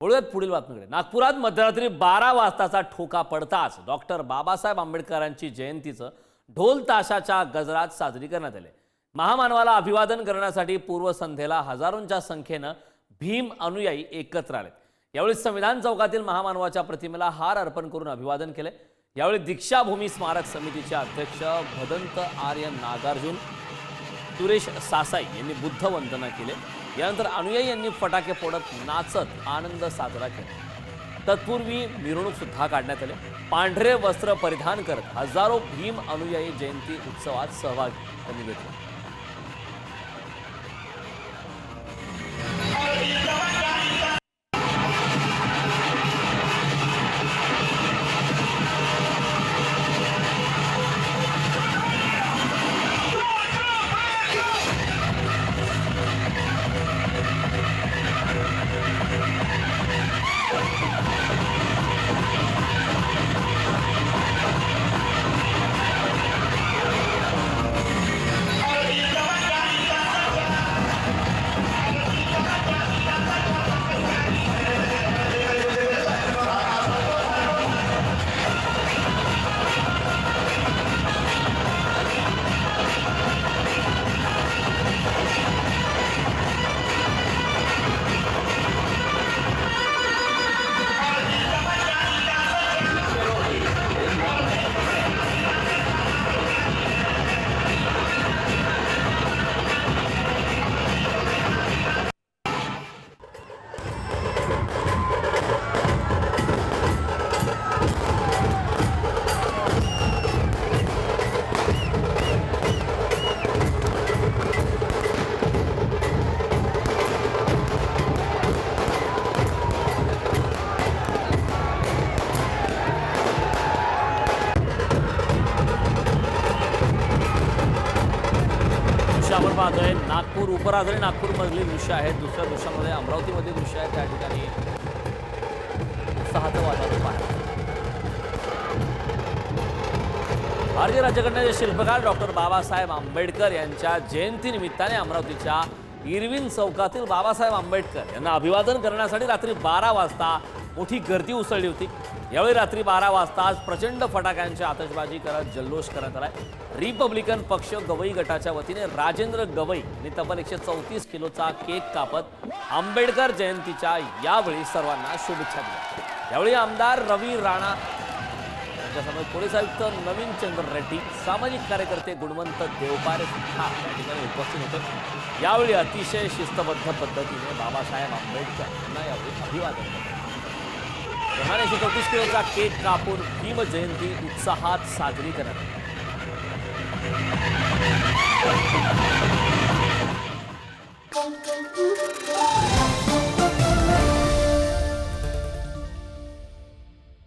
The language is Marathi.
वळूयात पुढील बातमीकडे। नागपुरात मध्यरात्री 12 वाजताचा ठोका पडताच डॉक्टर बाबासाहेब आंबेडकरांची जयंतीचं ढोल ताशाच्या गजरात साजरी करण्यात आली। महामानवाला अभिवादन करण्यासाठी पूर्वसंध्येला हजारोंच्या संख्येनं भीम अनुयायी एकत्र आले। यावेळी संविधान चौकातील महामानवाच्या प्रतिमेला हार अर्पण करून अभिवादन केले। यावेळी दीक्षाभूमी स्मारक समितीचे अध्यक्ष भदंत आर्य नागार्जुन सुरेश सासाई यांनी बुद्ध वंदना केले। यानंतर अनुयायी यांनी फटाके फोडत नाचत आनंद साजरा केला। तत्पूर्वी मिरवणूक सुद्धा काढण्यात आली। पांढरे वस्त्र परिधान करत हजारो भीम अनुयायी जयंती उत्सवात सहभाग घेतला। आपण पाहतोय नागपूर उपराजधानी नागपूर मधली दृश्य आहेत। दुसऱ्या दृश्यामध्ये अमरावतीमध्ये दृश्य आहे। त्या ठिकाणी उत्साहाचं वातावरण पाहायला। भारतीय राज्यघटनेचे शिल्पकार डॉक्टर बाबासाहेब आंबेडकर यांच्या जयंतीनिमित्ताने अमरावतीच्या इरविन चौकातील बाबासाहेब आंबेडकर यांना अभिवादन करण्यासाठी रात्री 12 वाजता मोठी गर्दी उसळली होती। यावेळी रात्री 12 वाजता प्रचंड फटाक्यांची आतषबाजी करत जल्लोष करण्यात आला। रिपब्लिकन पक्ष गवई गटाच्या वतीने राजेंद्र गवई यांनी तब्बल 134 किलोचा केक कापत आंबेडकर जयंतीच्या यावेळी सर्वांना शुभेच्छा दिल्या। यावेळी आमदार रवी राणा यांच्यासमोर पोलीस आयुक्त नवीन चंद्र रेड्डी, सामाजिक कार्यकर्ते गुणवंत देवपारे सुद्धा या ठिकाणी उपस्थित होते। यावेळी अतिशय शिस्तबद्ध पद्धतीने बाबासाहेब आंबेडकर यांना यावेळी अभिवादन केले। 134 किलोचा केक कापून भीम जयंती उत्साहात साजरी करण्यात आली।